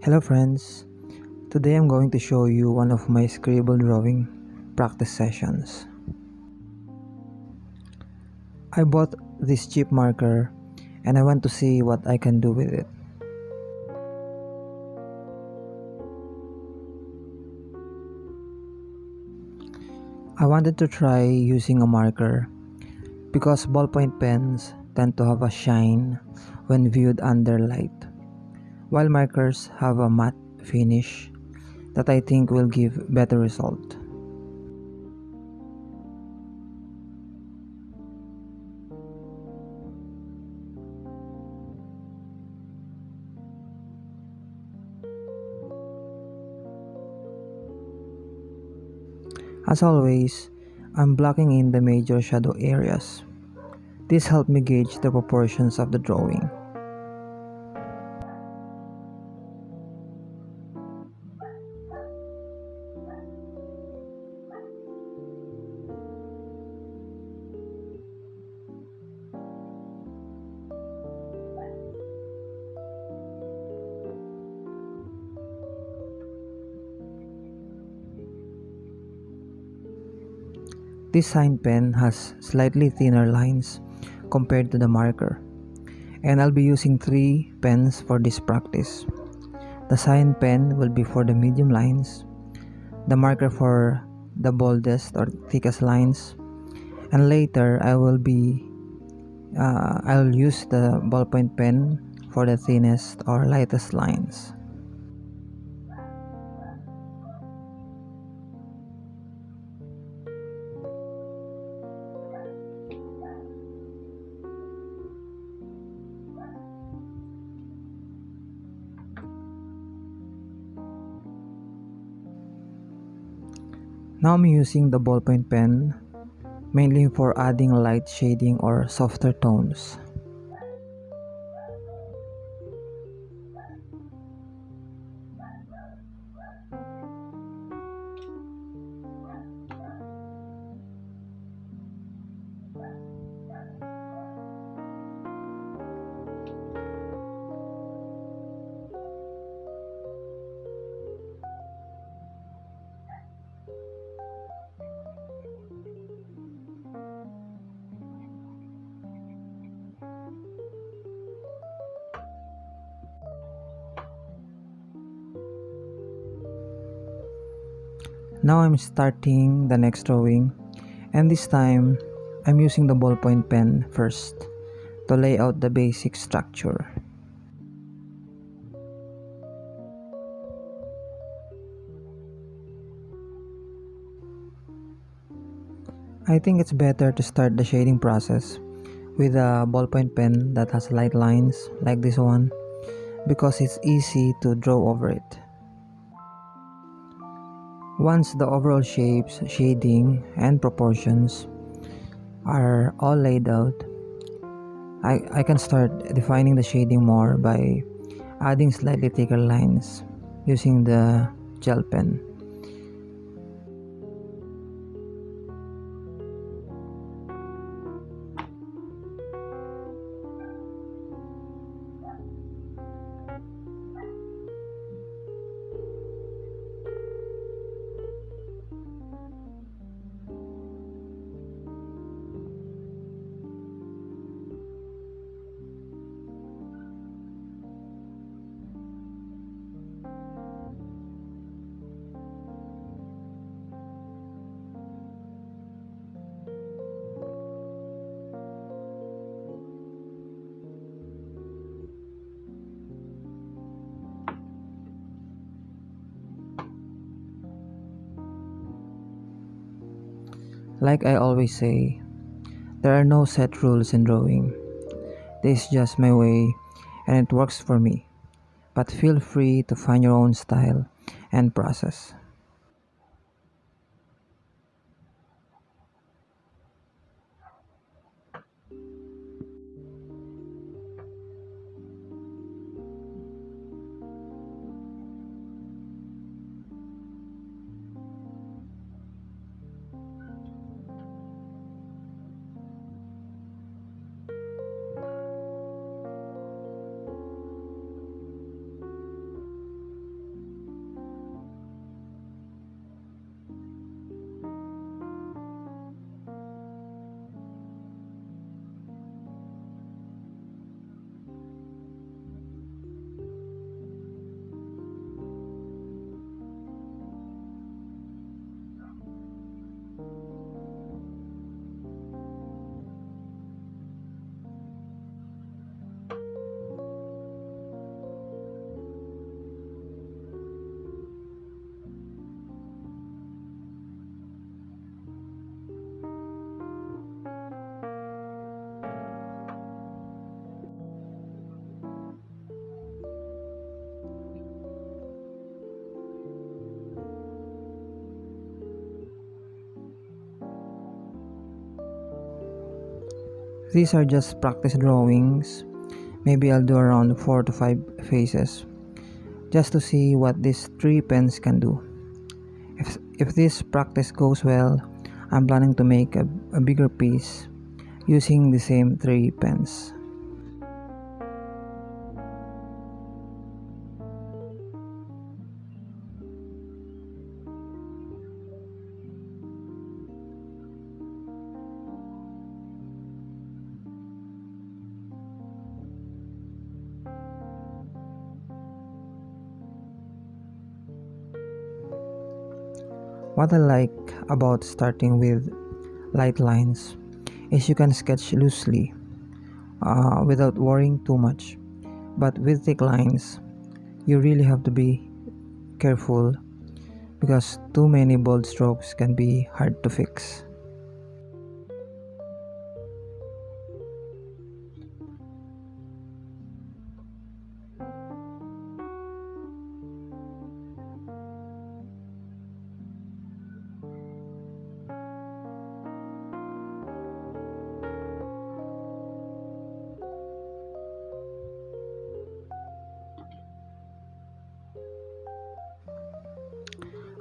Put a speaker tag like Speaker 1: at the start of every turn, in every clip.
Speaker 1: Hello friends, today I'm going to show you one of my Scribble drawing practice sessions. I bought this cheap marker and I want to see what I can do with it. I wanted to try using a marker because ballpoint pens tend to have a shine when viewed under light, while markers have a matte finish that I think will give better result. As always, I'm blocking in the major shadow areas. This helped me gauge the proportions of the drawing. This sign pen has slightly thinner lines compared to the marker, and I'll be using 3 pens for this practice. The sign pen will be for the medium lines, the marker for the boldest or thickest lines, and later I'll use the ballpoint pen for the thinnest or lightest lines. Now I'm using the ballpoint pen mainly for adding light shading or softer tones. Now I'm starting the next drawing, and this time I'm using the ballpoint pen first to lay out the basic structure. I think it's better to start the shading process with a ballpoint pen that has light lines like this one because it's easy to draw over it. Once the overall shapes, shading, and proportions are all laid out, I can start defining the shading more by adding slightly thicker lines using the gel pen. Like I always say, there are no set rules in drawing. This is just my way and it works for me. But feel free to find your own style and process. these are just practice drawings. Maybe I'll do around 4 to 5 faces just to see what these 3 pens can do. If this practice goes well, I'm planning to make a bigger piece using the same 3 pens. What I like about starting with light lines is you can sketch loosely without worrying too much. But with thick lines, you really have to be careful because too many bold strokes can be hard to fix.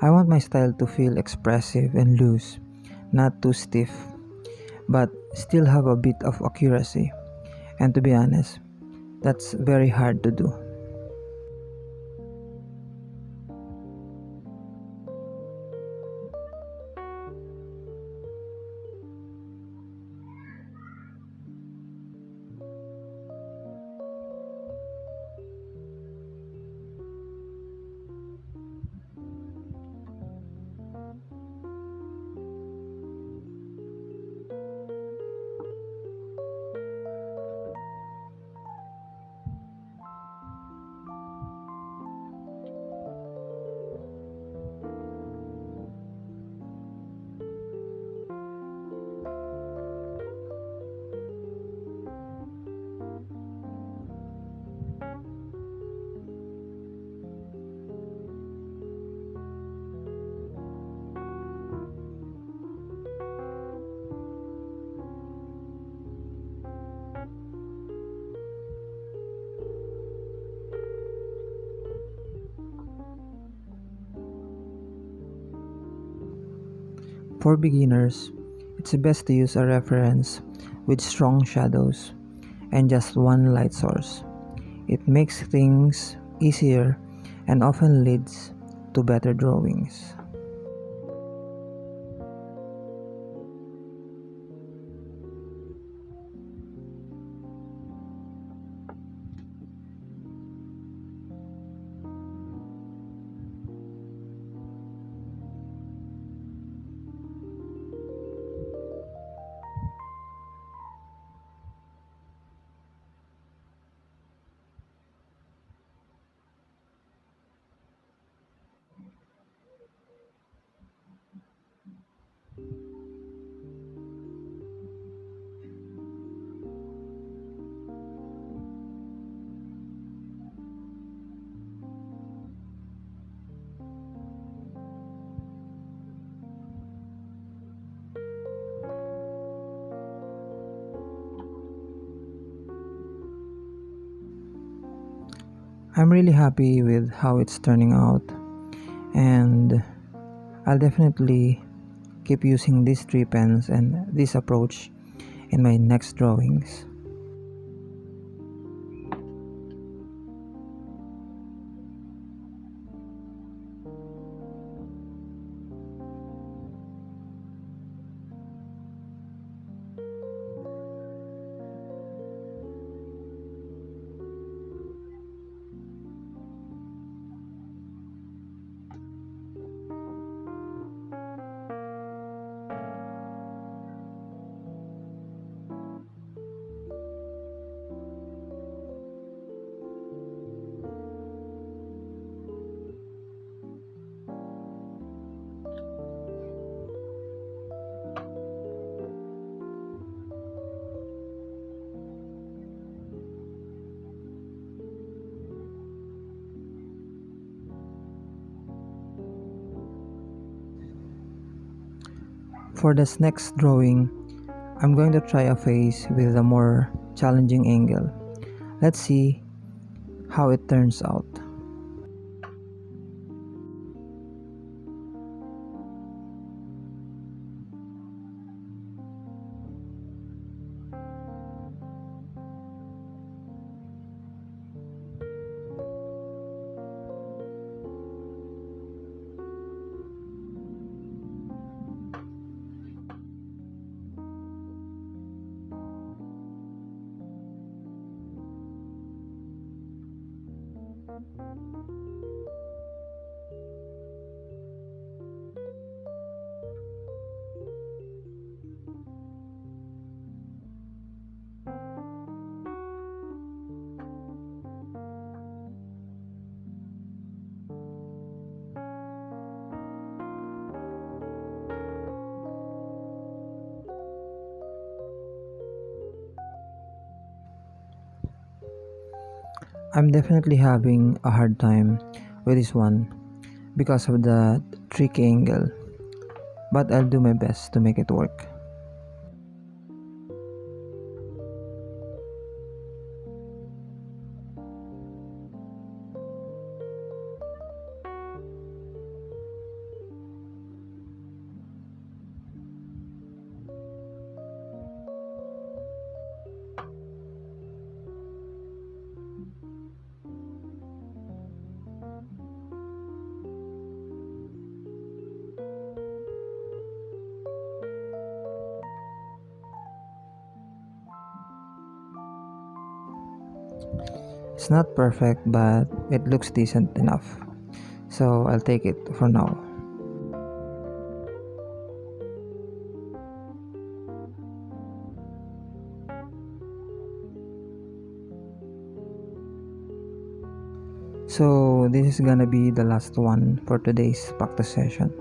Speaker 1: I want my style to feel expressive and loose, not too stiff, but still have a bit of accuracy. And to be honest, that's very hard to do. For beginners, it's best to use a reference with strong shadows and just one light source. It makes things easier and often leads to better drawings. I'm really happy with how it's turning out, and I'll definitely keep using these 3 pens and this approach in my next drawings. For this next drawing, I'm going to try a face with a more challenging angle. Let's see how it turns out. I'm definitely having a hard time with this one because of the tricky angle, but I'll do my best to make it work. It's not perfect, but it looks decent enough. So I'll take it for now. So this is gonna be the last one for today's practice session.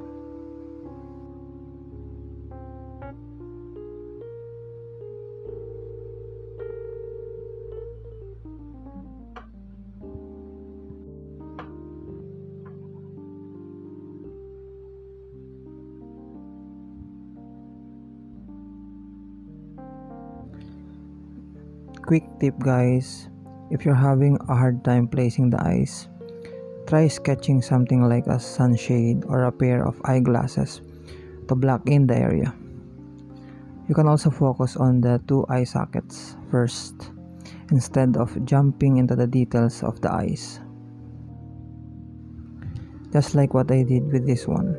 Speaker 1: Quick tip guys, if you're having a hard time placing the eyes, try sketching something like a sunshade or a pair of eyeglasses to block in the area. You can also focus on the two eye sockets first instead of jumping into the details of the eyes. Just like what I did with this one.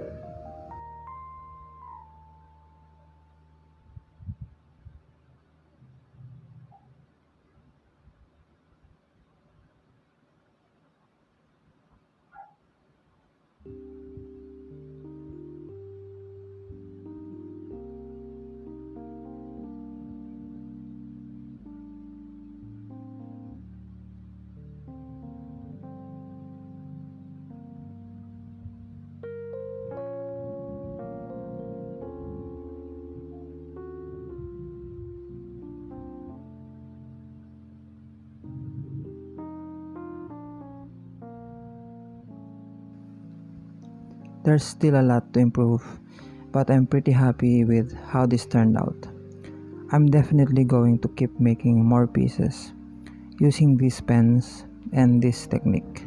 Speaker 1: There's still a lot to improve, but I'm pretty happy with how this turned out. I'm definitely going to keep making more pieces using these pens and this technique.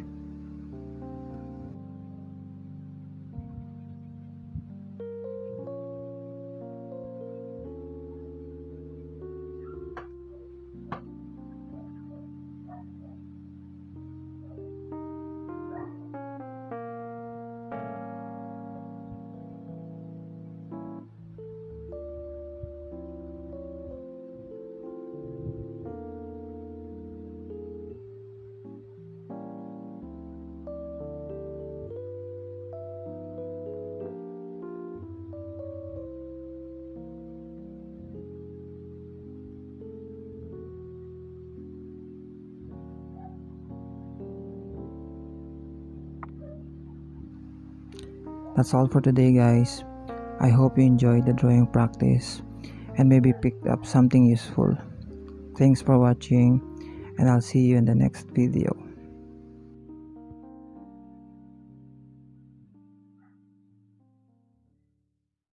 Speaker 1: That's all for today guys. I hope you enjoyed the drawing practice and maybe picked up something useful. Thanks for watching and I'll see you in the next video.